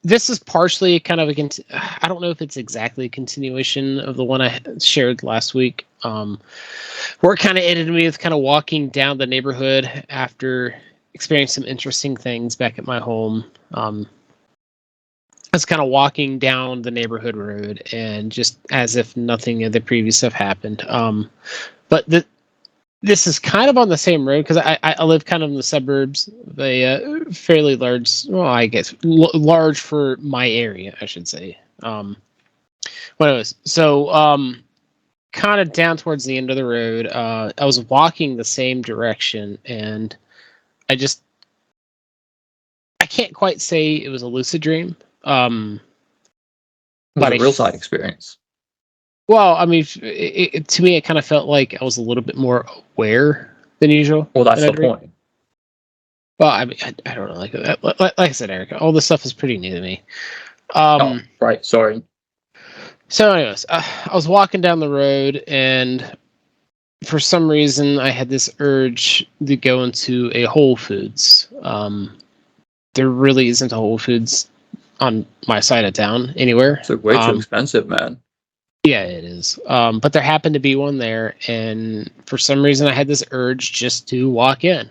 this is partially kind of I don't know if it's exactly a continuation of the one I shared last week. Where it kind of ended me with kind of walking down the neighborhood after experiencing some interesting things back at my home. I was kind of walking down the neighborhood road, and just as if nothing of the previous stuff happened. But this is kind of on the same road because I live kind of in the suburbs. They fairly large, well, I guess large for my area, I should say. Kind of down towards the end of the road, I was walking the same direction, and I can't quite say it was a lucid dream. But a real side experience. Well, I mean, to me, it kind of felt like I was a little bit more aware than usual. Well, that's the point. Well, I mean, I don't know. Like I said, Erica, all this stuff is pretty new to me. Right. Sorry. So, anyways, I was walking down the road, and for some reason, I had this urge to go into a Whole Foods. There really isn't a Whole Foods on my side of town anywhere. It's way too expensive, man. Yeah, it is. But there happened to be one there, and for some reason I had this urge just to walk in.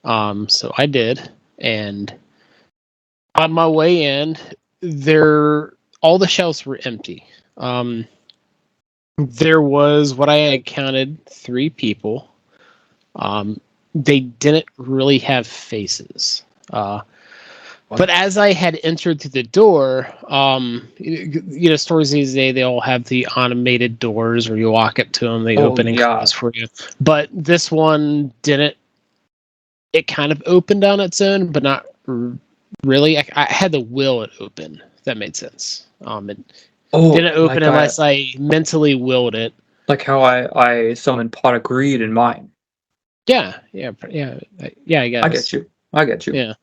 So I did, and on my way in, all the shelves were empty. There was what I had counted 3 people. They didn't really have faces. But as I had entered through the door, stores these days, they all have the automated doors where you walk up to them, they open and close for you. But this one didn't. It kind of opened on its own, but not really. I had to will it open, if that made sense. It didn't open unless I mentally willed it. Like how I summoned Pot of Greed in mine. Yeah, I guess. I get you. Yeah.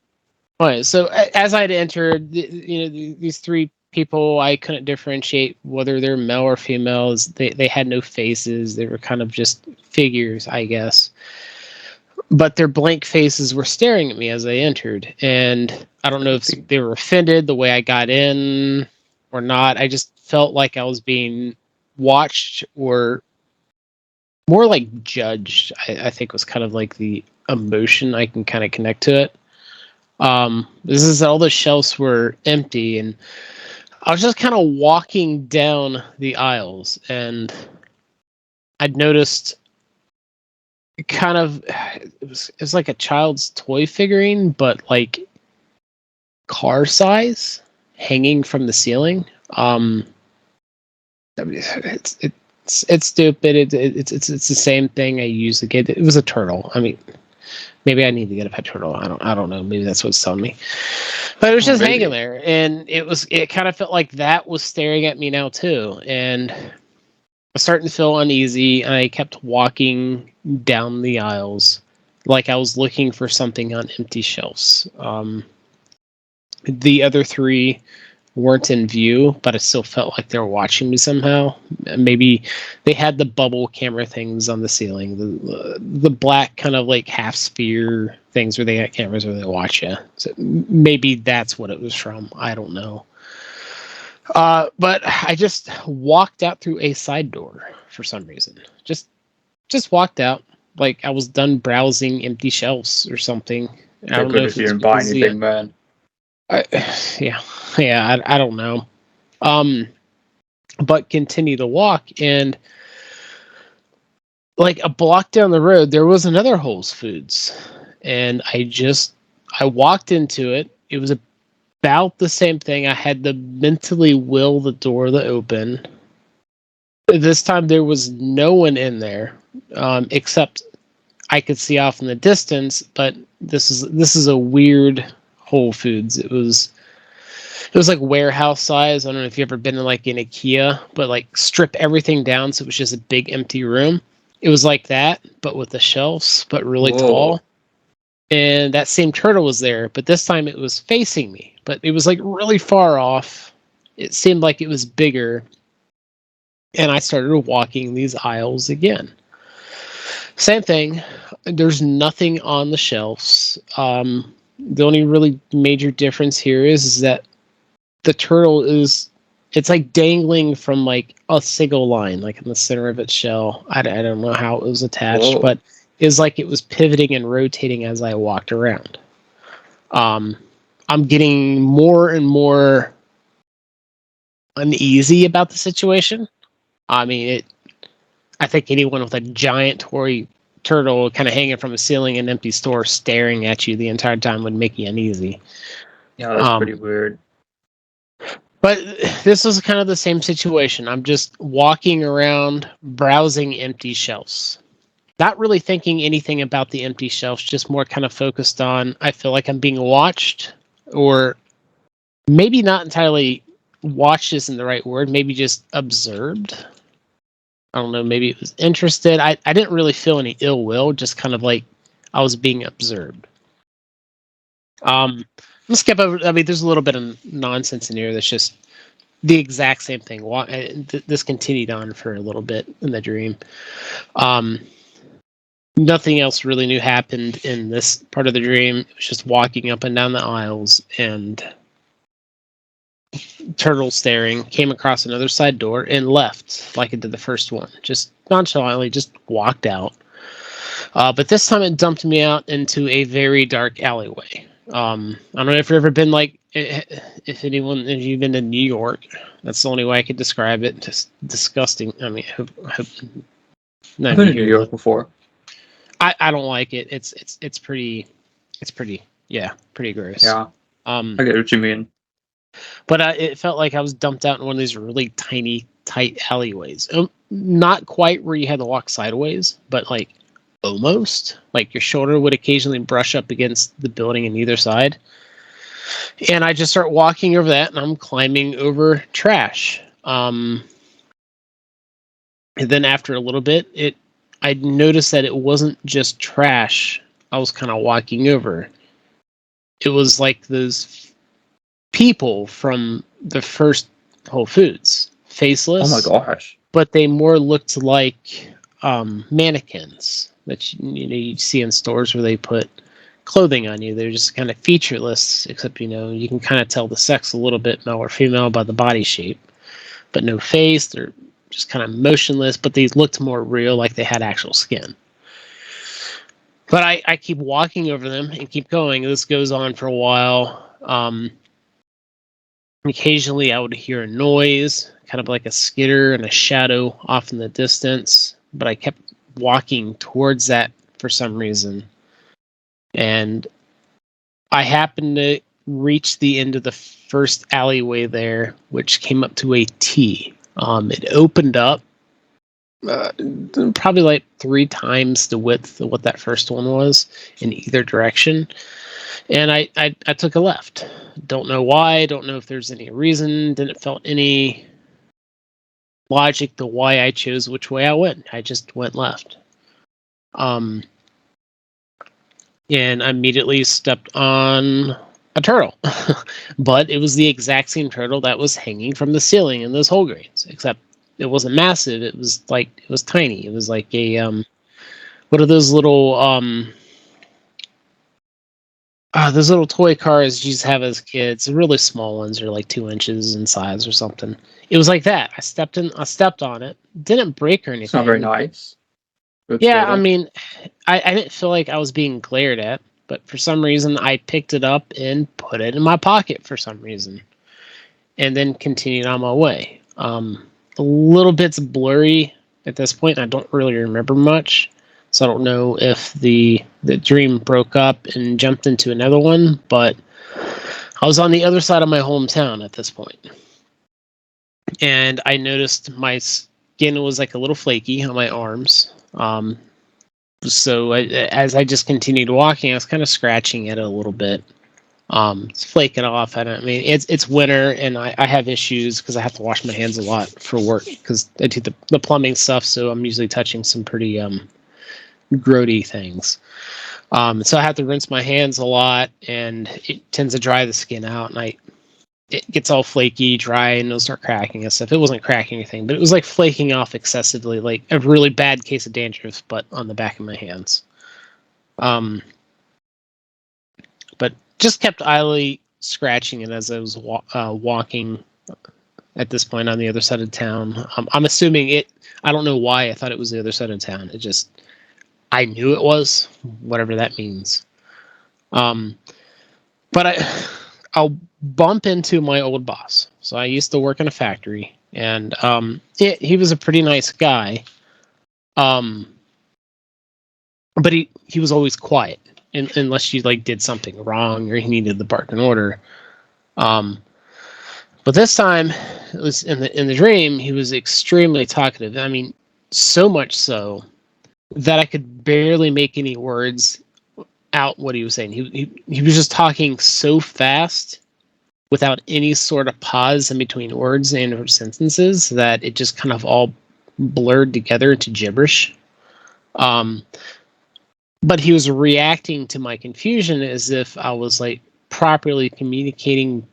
All right, so as I'd entered, these 3 people, I couldn't differentiate whether they're male or females. They had no faces. They were kind of just figures, I guess. But their blank faces were staring at me as I entered. And I don't know if they were offended the way I got in or not. I just felt like I was being watched, or more like judged, I think was kind of like the emotion I can kind of connect to it. This is all the shelves were empty, and I was just kind of walking down the aisles, and I'd noticed it was like a child's toy figurine, but like car size, hanging from the ceiling. It's stupid. It's the same thing I used to get. It was a turtle. I mean, maybe I need to get a pet turtle. I don't know. Maybe that's what it's telling me. But it was just hanging there, and it kind of felt like that was staring at me now too. And I was starting to feel uneasy, and I kept walking down the aisles like I was looking for something on empty shelves. The other 3 weren't in view, but I still felt like they were watching me somehow. Maybe they had the bubble camera things on the ceiling, the black kind of like half sphere things where they got cameras where they watch you. So maybe that's what it was from. I don't know. But I just walked out through a side door for some reason. Just walked out like I was done browsing empty shelves or something. I don't know if you didn't buy anything, man. I don't know. But continue to walk, and like a block down the road, there was another Whole Foods, and I walked into it. It was about the same thing. I had to mentally will the door to open. This time there was no one in there, except I could see off in the distance. But this is a weird Whole Foods. It was like warehouse size. I don't know if you've ever been in like an IKEA, but like strip everything down so it was just a big empty room. It was like that, but with the shelves, but really tall. And that same turtle was there, but this time it was facing me. But it was like really far off. It seemed like it was bigger. And I started walking these aisles again. Same thing. There's nothing on the shelves. The only really major difference here is that the turtle it's like dangling from like a single line, like in the center of its shell. I don't know how it was attached, Whoa. but it's like it was pivoting and rotating as I walked around. I'm getting more and more uneasy about the situation. I mean, I think anyone with a giant toy turtle kind of hanging from a ceiling in an empty store staring at you the entire time would make you uneasy. Yeah, that's pretty weird. But this was kind of the same situation. I'm just walking around, browsing empty shelves. Not really thinking anything about the empty shelves, just more kind of focused on, I feel like I'm being watched, or maybe not entirely watched isn't the right word, maybe just observed. I don't know, maybe it was interested. I didn't really feel any ill will, just kind of like I was being observed. Let's skip over. I mean, there's a little bit of nonsense in here that's just the exact same thing. This continued on for a little bit in the dream. Nothing else really new happened in this part of the dream. It was just walking up and down the aisles and turtle staring, came across another side door and left like it did the first one. Just nonchalantly, just walked out. But this time it dumped me out into a very dark alleyway. I don't know if you've ever been like, if you've been to New York, that's the only way I could describe it. Just disgusting. I mean, I've been to New York before. I don't like it. It's pretty pretty gross. Yeah. I get what you mean. But it felt like I was dumped out in one of these really tiny, tight alleyways. Not quite where you had to walk sideways, but like almost. Like your shoulder would occasionally brush up against the building on either side. And I just start walking over that, and I'm climbing over trash. And then after a little bit, I noticed that it wasn't just trash I was kind of walking over. It was like those people from the first Whole Foods, Faceless. Oh my gosh! But they more looked like mannequins that you see in stores where they put clothing on you. They're just kind of featureless, except you can kind of tell the sex a little bit, male or female, by the body shape, but no face. They're just kind of motionless, but these looked more real, like they had actual skin. But I keep walking over them and keep going. This goes on for a while. Occasionally I would hear a noise, kind of like a skitter and a shadow off in the distance, but I kept walking towards that for some reason. And I happened to reach the end of the first alleyway there, which came up to a T. It opened up probably like 3 times the width of what that first one was in either direction. And I took a left. Don't know why. Don't know if there's any reason. Didn't felt any logic to why I chose which way I went. I just went left. And I immediately stepped on a turtle. But it was the exact same turtle that was hanging from the ceiling in those whole grains, except it wasn't massive. It was tiny. It was like a what are those little those little toy cars you used to have as kids? The really small ones are like 2 inches in size or something. It was like that. I stepped on it. Didn't break or anything. It's not very nice. Yeah, I mean, I didn't feel like I was being glared at, but for some reason I picked it up and put it in my pocket for some reason, and then continued on my way. A little bit's blurry at this point, and I don't really remember much. So I don't know if the dream broke up and jumped into another one, but I was on the other side of my hometown at this point. And I noticed my skin was like a little flaky on my arms. So as I just continued walking, I was kind of scratching it a little bit. It's flaking off. I mean, it's winter, and I have issues because I have to wash my hands a lot for work because I do the plumbing stuff, so I'm usually touching some pretty grody things. So I have to rinse my hands a lot, and it tends to dry the skin out, and it gets all flaky, dry, and it'll start cracking and stuff. It wasn't cracking anything, but it was like flaking off excessively, like a really bad case of dandruff, but on the back of my hands. But just kept idly scratching it as I was walking at this point on the other side of town. I'm assuming it. I don't know why I thought it was the other side of town. It just, I knew it was, whatever that means. But I'll bump into my old boss. So I used to work in a factory, and he was a pretty nice guy. But he was always quiet, unless you like did something wrong or he needed the barking order. But this time, it was in the dream, he was extremely talkative. I mean, so much so that I could barely make any words out what he was saying. He was just talking so fast without any sort of pause in between words and sentences that it just kind of all blurred together into gibberish. But he was reacting to my confusion as if I was like properly communicating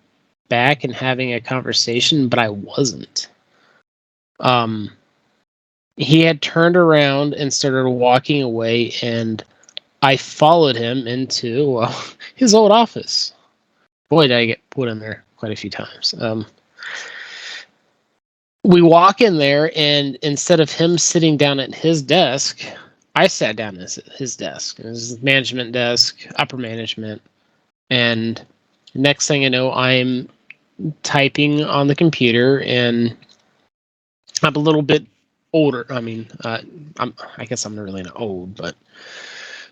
back and having a conversation, but I wasn't. He had turned around and started walking away, and I followed him into his old office. Boy, did I get put in there quite a few times. We walk in there, and instead of him sitting down at his desk, I sat down at his desk. It was his management desk, upper management. And next thing I know, I'm typing on the computer, and I'm a little bit older. I mean, I guess I'm really not old, but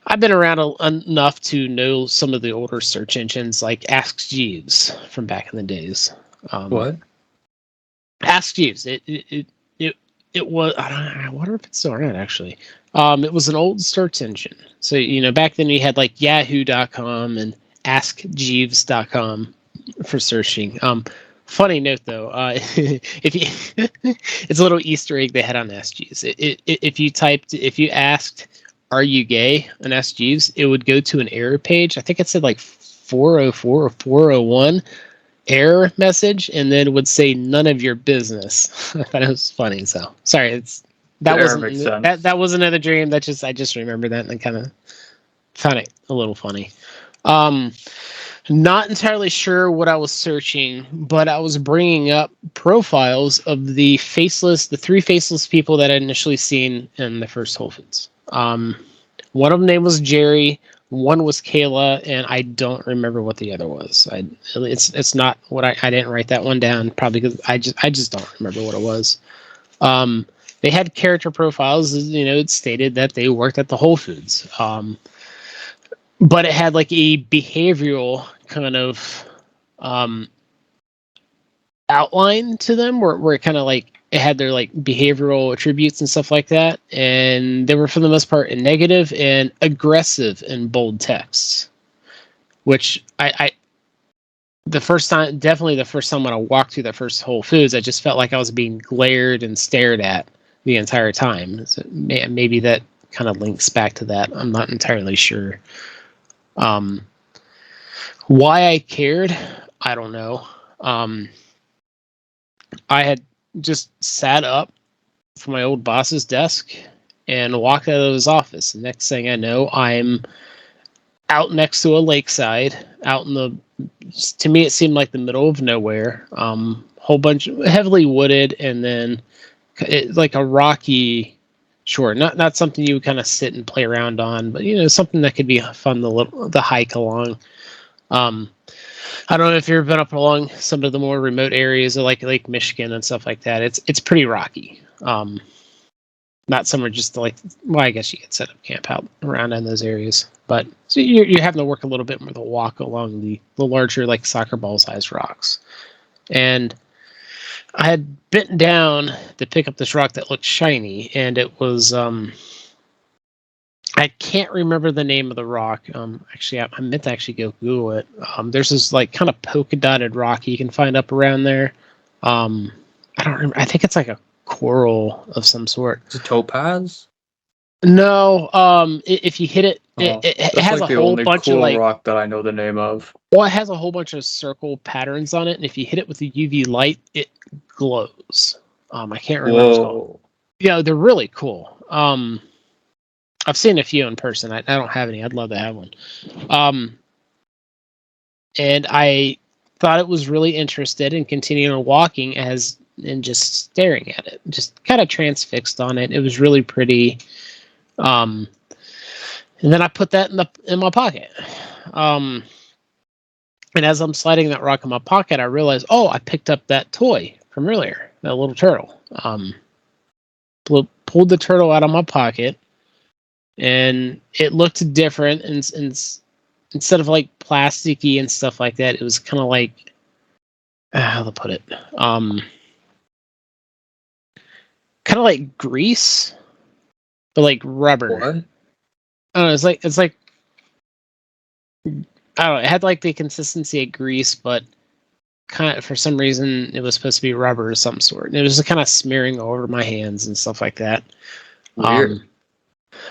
I've been around enough to know some of the older search engines, like Ask Jeeves from back in the days. What? Ask Jeeves. It was. I wonder if it's still around, actually. It was an old search engine. So back then you had like Yahoo.com and AskJeeves.com for searching. Funny note though, if you, it's a little Easter egg they had on Ask Jeeves. If you asked, "Are you gay?" on Ask Jeeves, it would go to an error page. I think it said like 404 or 401 error message, and then it would say "none of your business." I thought it was funny. So sorry, that was another dream. I just remember that, and I kind of found it a little funny. Not entirely sure what I was searching, but I was bringing up profiles of the three faceless people that I initially seen in the first Whole Foods. One of them name was Jerry, one was Kayla, and I don't remember what the other was. It's not what I didn't write that one down, probably because I just don't remember what it was. They had character profiles, it stated that they worked at the Whole Foods. But it had like a behavioral kind of outline to them where it kind of like it had their like behavioral attributes and stuff like that. And they were for the most part in negative and aggressive in bold texts, which the first time when I walked through that first Whole Foods, I just felt like I was being glared and stared at the entire time. So maybe that kind of links back to that. I'm not entirely sure. Why I cared, I don't know. I had just sat up from my old boss's desk and walked out of his office. The next thing I know, I'm out next to a lakeside, to me it seemed like the middle of nowhere. Whole bunch heavily wooded, and then like a rocky shore. Not something you would kind of sit and play around on, but something that could be fun the hike along. I don't know if you've ever been up along some of the more remote areas of like Lake Michigan and stuff like that. It's pretty rocky. Not somewhere just to like, well, I guess you could set up camp out around in those areas, but so you're having to work a little bit more to walk along the larger like soccer ball sized rocks. And I had bent down to pick up this rock that looked shiny, and it was I can't remember the name of the rock. Actually, I meant to actually go Google it. There's this like kind of polka dotted rock you can find up around there. I don't remember. I think it's like a coral of some sort. Is it topaz? No. If you hit it, it has like a whole bunch cool of like rock that I know the name of. Well, it has a whole bunch of circle patterns on it, and if you hit it with the UV light, it glows. I can't remember what it's called. Yeah, they're really cool. I've seen a few in person. I don't have any. I'd love to have one. And I thought it was really interested in continuing walking and just staring at it, just kind of transfixed on it. It was really pretty. And then I put that in my pocket. And as I'm sliding that rock in my pocket, I realized, oh, I picked up that toy from earlier, that little turtle. Pulled the turtle out of my pocket, and it looked different. And instead of like plasticky and stuff like that, it was kind of like, how to put it, kind of like grease, but like rubber. What? I don't know. It's like I don't know. It had like the consistency of grease, but kind of for some reason it was supposed to be rubber of some sort. And it was just kind of smearing over my hands and stuff like that. Weird.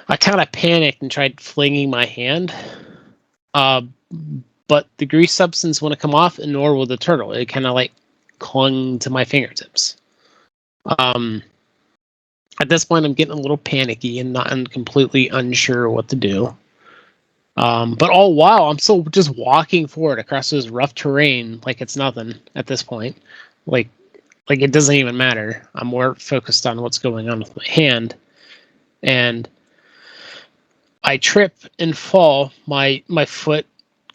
I kind of panicked and tried flinging my hand, but the grease substance wouldn't come off, and nor would the turtle. It kind of like clung to my fingertips. At this point, I'm getting a little panicky and completely unsure what to do. But all while, I'm still just walking forward across this rough terrain like it's nothing at this point. Like it doesn't even matter. I'm more focused on what's going on with my hand. And I trip and fall. My foot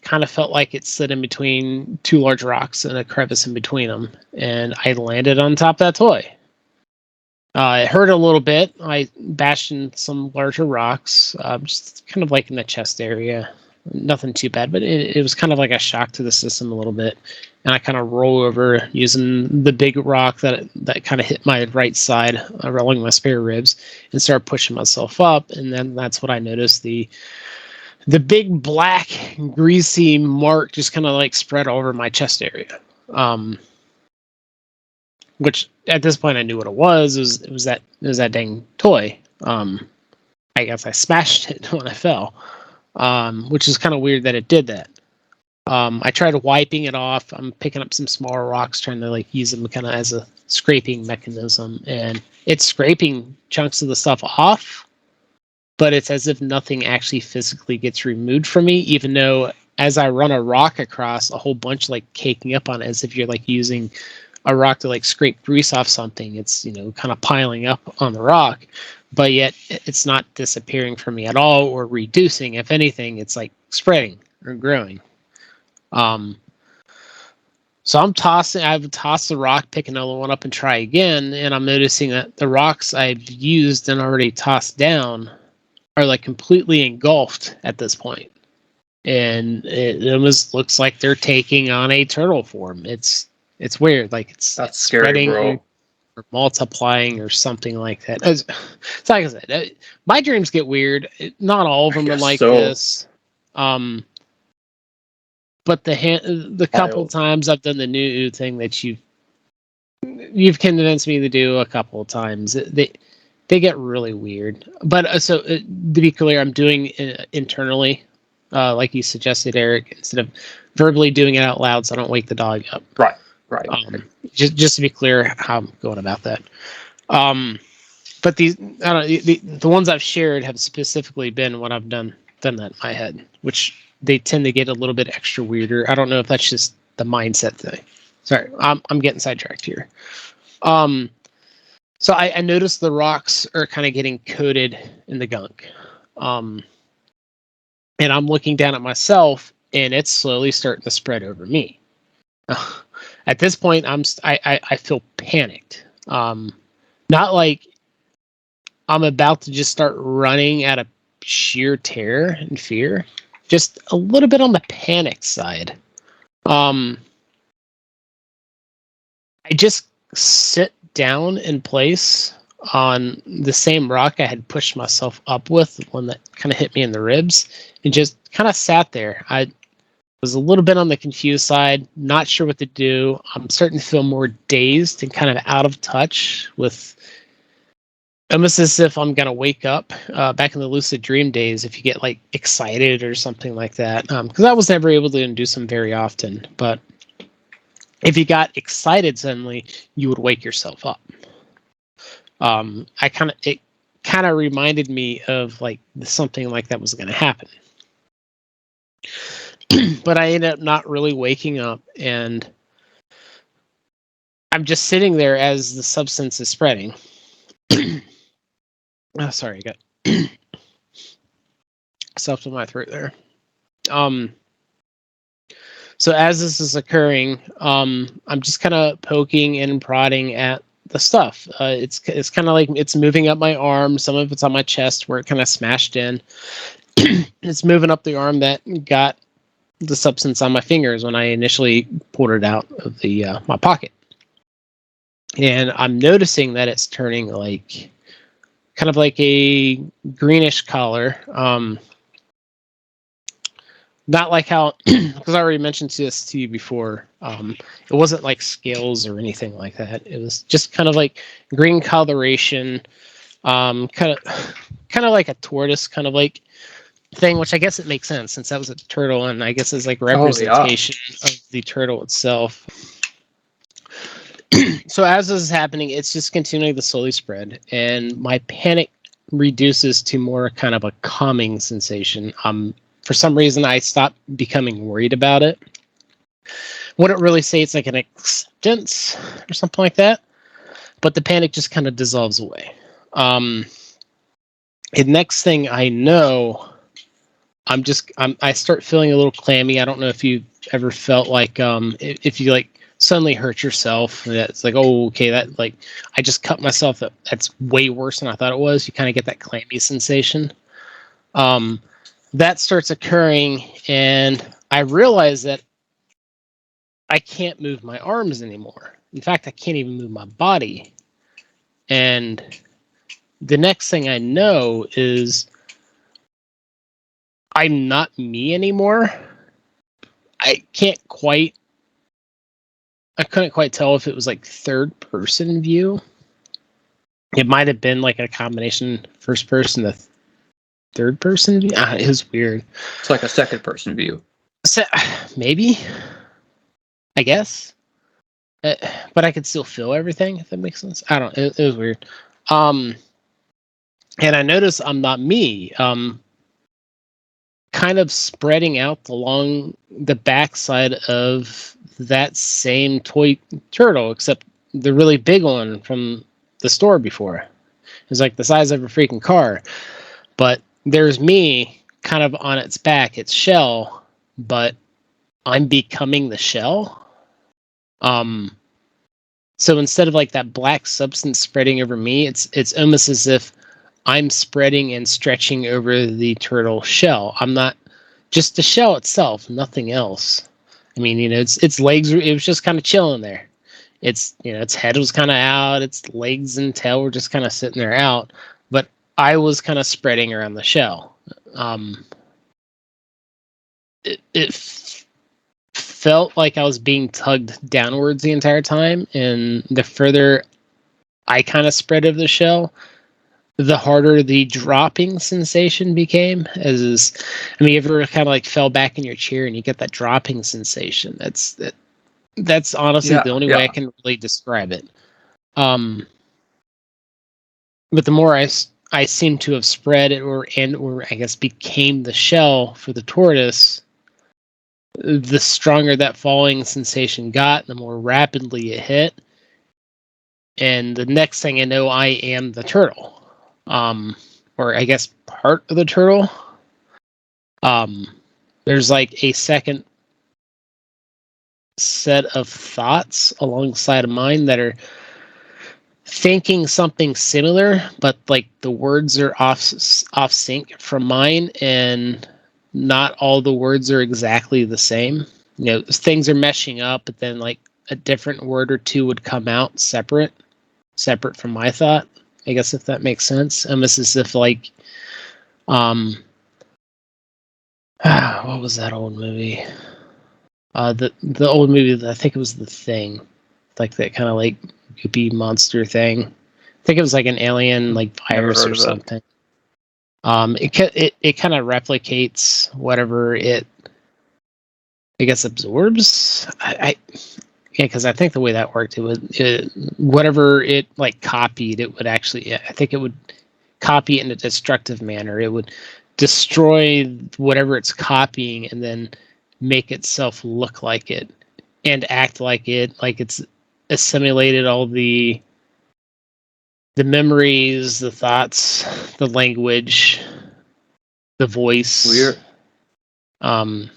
kind of felt like it slid in between two large rocks and a crevice in between them. And I landed on top of that toy. It hurt a little bit. I bashed in some larger rocks, just kind of like in the chest area. Nothing too bad, but it was kind of like a shock to the system a little bit. And I kind of roll over using the big rock that kind of hit my right side, rolling my spare ribs, and start pushing myself up. And then that's what I noticed, the big black greasy mark just kind of like spread over my chest area. Which at this point I knew what it was. It was that dang toy. I guess I smashed it when I fell, which is kind of weird that it did that. I tried wiping it off. I'm picking up some smaller rocks, trying to like use them kind of as a scraping mechanism, and it's scraping chunks of the stuff off, but it's as if nothing actually physically gets removed from me, even though as I run a rock across, a whole bunch like caking up on it, as if you're like using a rock to like scrape grease off something. It's, kind of piling up on the rock, but yet it's not disappearing from me at all or reducing. If anything, it's like spreading or growing. So I've tossed the rock, pick another one up and try again. And I'm noticing that the rocks I've used and already tossed down are like completely engulfed at this point. And it almost looks like they're taking on a turtle form. It's weird, like it's Scary, spreading bro. or multiplying or something like that. It's like I said, my dreams get weird. Not all of them are like this. But the couple times I've done the new thing that you've convinced me to do a couple of times, they get really weird. But so to be clear, I'm doing it internally, like you suggested, Eric, instead of verbally doing it out loud, so I don't wake the dog up. Right. Just to be clear how I'm going about that. But the ones I've shared have specifically been when I've done that in my head, which they tend to get a little bit extra weirder. I don't know if that's just the mindset thing. Sorry, I'm getting sidetracked here. So I noticed the rocks are kind of getting coated in the gunk. And I'm looking down at myself, and it's slowly starting to spread over me. At this point, I feel panicked. Not like I'm about to just start running out of sheer terror and fear. Just a little bit on the panic side. I just sit down in place on the same rock I had pushed myself up with, the one that kind of hit me in the ribs, and just kind of sat there. I was a little bit on the confused side, not sure what to do. I'm starting to feel more dazed and kind of out of touch with, almost as if I'm going to wake up back in the lucid dream days if you get like excited or something like that. Because I was never able to do some very often. But if you got excited suddenly, you would wake yourself up. It kind of reminded me of like something like that was going to happen. but I ended up not really waking up, and I'm just sitting there as the substance is spreading. Oh, sorry, I got stuff in my throat there. So as this is occurring, I'm just kind of poking and prodding at the stuff. It's kind of like it's moving up my arm. Some of it's on my chest where it kind of smashed in. It's moving up the arm that got the substance on my fingers when I initially pulled it out of the my pocket. And I'm noticing that it's turning like kind of like a greenish color. Not like how, because I already mentioned this to you before, it wasn't like scales or anything like that. It was just kind of like green coloration, kind of like a tortoise kind of like thing, which I guess it makes sense since that was a turtle, and I guess it's like representation of the turtle itself. So as this is happening, it's just continuing to slowly spread, and my panic reduces to more kind of a calming sensation. For some reason, I stopped becoming worried about it. Wouldn't really say it's like an acceptance or something like that, but the panic just kind of dissolves away. And next thing I know, I start feeling a little clammy. I don't know if you've ever felt like if you like suddenly hurt yourself, that's like, oh, okay, that like I just cut myself. That's way worse than I thought it was. You kind of get that clammy sensation. That starts occurring, and I realize that I can't move my arms anymore. In fact, I can't even move my body. And the next thing I know is I'm not me anymore. I couldn't quite tell if it was like third person view. It might have been like a combination first person to third person view. It was weird. It's like a second person view. So, maybe, I guess, but I could still feel everything, if that makes sense. I don't. It was weird. And I noticed I'm not me. Kind of spreading out along the backside of that same toy turtle, except the really big one from the store before. It was like the size of a freaking car. But there's me kind of on its back, its shell, but I'm becoming the shell. So instead of like that black substance spreading over me, it's almost as if I'm spreading and stretching over the turtle shell. I'm not just the shell itself, nothing else. I mean, its legs, it was just kind of chilling there. Its head was kind of out, its legs and tail were just kind of sitting there out, but I was kind of spreading around the shell. It felt like I was being tugged downwards the entire time, and the further I kind of spread over the shell, the harder the dropping sensation became. You ever kind of like fell back in your chair and you get that dropping sensation? That's honestly the only way I can really describe it. But the more I seem to have spread it, or I guess became the shell for the tortoise, the stronger that falling sensation got, the more rapidly it hit. And the next thing I know, I am the turtle. Or I guess part of the turtle. There's like a second set of thoughts alongside of mine that are thinking something similar, but like the words are off sync from mine, and not all the words are exactly the same. Things are meshing up, but then like a different word or two would come out separate from my thought. I guess if that makes sense. Almost as if like, what was that old movie? The old movie that I think it was The Thing, like that kind of like goopy monster thing. I think it was like an alien like virus or something. It kind of replicates whatever it, I guess, absorbs. Because I think the way that worked, whatever it like copied, it would actually, I think it would copy it in a destructive manner. It would destroy whatever it's copying and then make itself look like it and act like it's assimilated all the memories, the thoughts, the language, the voice. Weird. I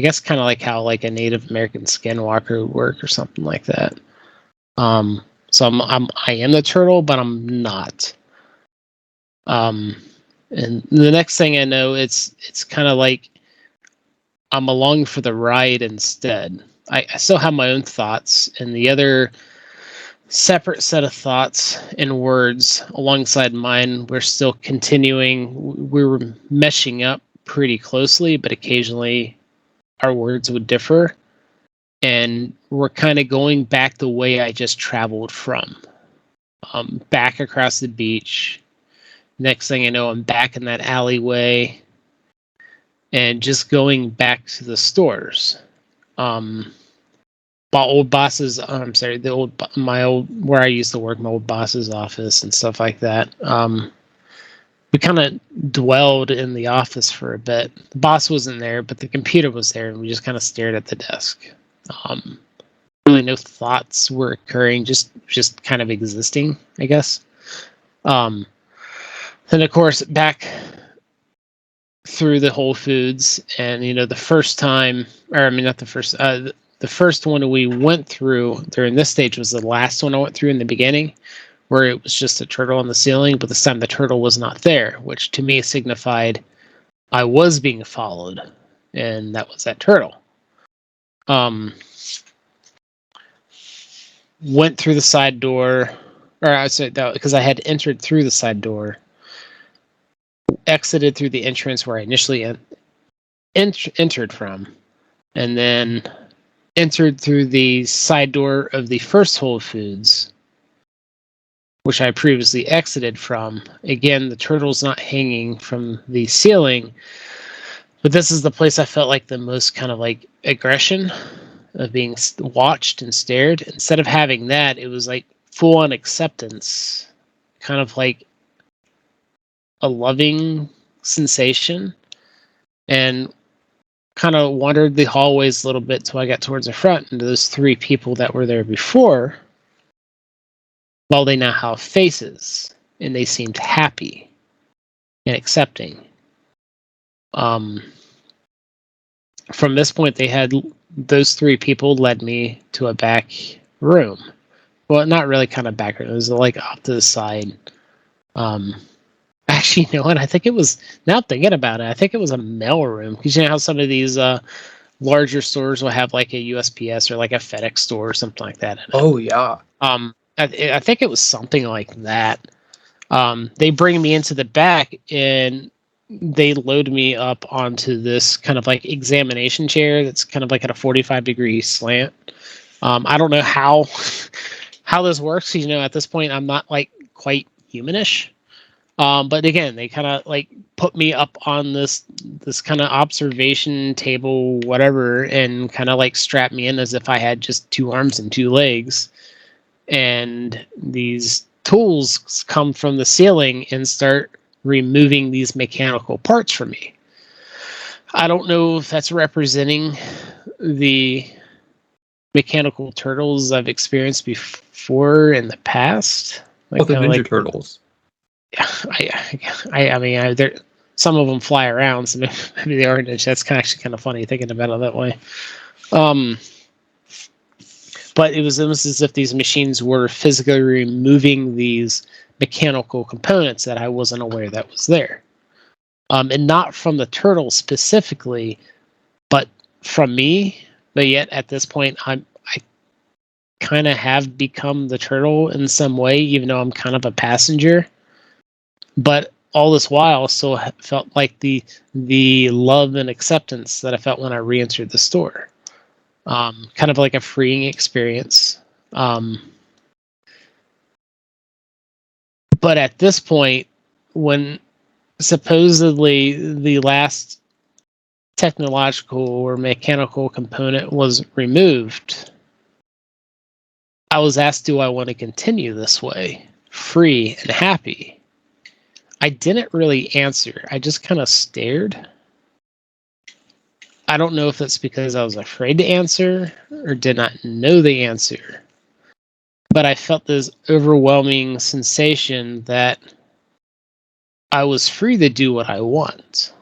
guess kind of like how like a Native American skinwalker would work or something like that. So I am the turtle, but I'm not. And the next thing I know, it's kind of like I'm along for the ride instead. I still have my own thoughts, and the other separate set of thoughts and words alongside mine, we're still continuing. We were meshing up pretty closely, but occasionally our words would differ. And we're kind of going back the way I just traveled from. Back across the beach. Next thing I know, I'm back in that alleyway. And just going back to the stores. My old boss's, where I used to work, my old boss's office and stuff like that. We kind of dwelled in the office for a bit. The boss wasn't there, but the computer was there, and we just kind of stared at the desk. Really no thoughts were occurring, just kind of existing, I guess. And of course, back through the Whole Foods, and the first time, or I mean, not the first, the first one we went through during this stage was the last one I went through in the beginning, where it was just a turtle on the ceiling, but this time the turtle was not there, which to me signified I was being followed, and that was that turtle. Went through the side door, or I said that because I had entered through the side door, exited through the entrance where I initially entered from, and then entered through the side door of the first Whole Foods, which I previously exited from. Again, the turtle's not hanging from the ceiling, but this is the place I felt like the most kind of like aggression of being watched and stared. Instead of having that, it was like full-on acceptance, kind of like a loving sensation, and kind of wandered the hallways a little bit till I got towards the front, and those three people that were there before, well, they now have faces, and they seemed happy and accepting. From this point, those three people led me to a back room. Well, not really kind of back room. It was like off to the side. Actually, you know what? I think it was, now thinking about it, I think it was a mail room. Because you know how some of these larger stores will have like a USPS or like a FedEx store or something like that in it. Oh, yeah. I think it was something like that. They bring me into the back, and they load me up onto this kind of like examination chair that's kind of like at a 45-degree slant. I don't know how this works. At this point, I'm not like quite humanish. But again, they kind of like put me up on this kind of observation table, whatever, and kind of like strap me in as if I had just 2 arms and 2 legs. And these tools come from the ceiling and start removing these mechanical parts from me. I don't know if that's representing the mechanical turtles I've experienced before in the past. Like the Ninja Turtles. Yeah, I mean, some of them fly around, so maybe they are. That's actually kind of funny thinking about it that way. But it was almost as if these machines were physically removing these mechanical components that I wasn't aware that was there. And not from the turtle specifically, but from me. But yet at this point, I kind of have become the turtle in some way, even though I'm kind of a passenger. But all this while, still felt like the love and acceptance that I felt when I re-entered the store. Kind of like a freeing experience. But at this point, when supposedly the last technological or mechanical component was removed, I was asked, do I want to continue this way, free and happy? I didn't really answer. I just kind of stared. I don't know if that's because I was afraid to answer or did not know the answer, but I felt this overwhelming sensation that I was free to do what I want.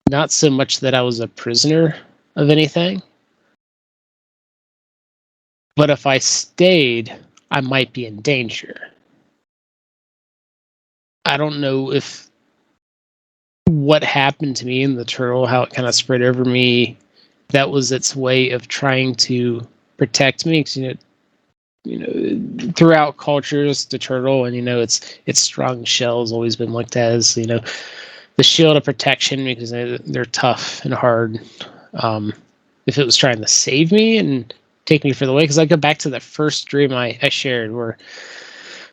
Not so much that I was a prisoner of anything, but if I stayed, I might be in danger. I don't know if what happened to me in the turtle, how it kind of spread over me, that was its way of trying to protect me. Because throughout cultures, the turtle and its strong shell has always been looked at as the shield of protection because they're tough and hard. If it was trying to save me and take me for the way, because I go back to the first dream I shared where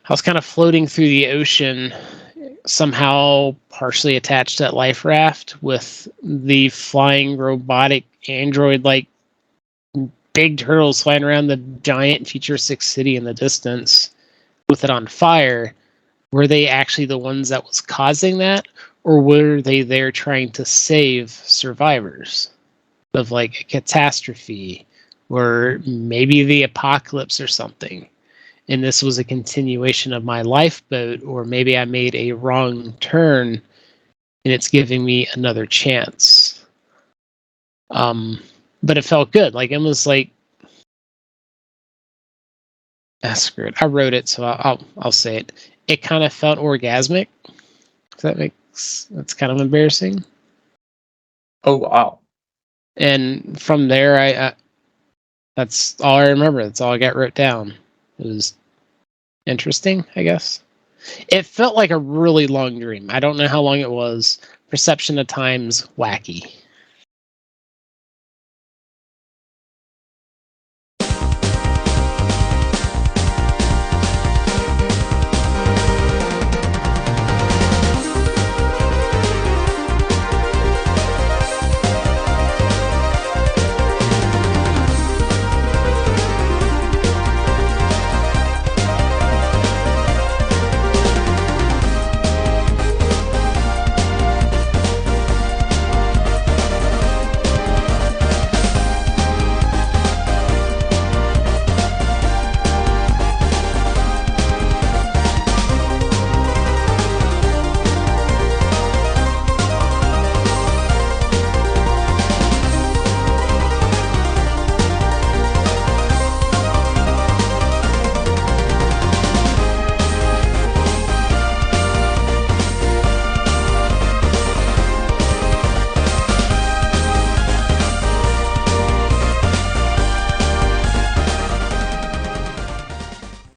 I was kind of floating through the ocean, somehow partially attached to that life raft with the flying robotic android like big turtles flying around the giant futuristic city in the distance with it on fire. Were they actually the ones that was causing that, or were they there trying to save survivors of like a catastrophe or maybe the apocalypse or something? And this was a continuation of my lifeboat, or maybe I made a wrong turn and it's giving me another chance. But it felt good. Like it was like, screw it. I wrote it, so I'll say it. It kind of felt orgasmic. That's kind of embarrassing. Oh, wow. And from there, I that's all I remember. That's all I got wrote down. It was interesting, I guess. It felt like a really long dream. I don't know how long it was. Perception of time's wacky.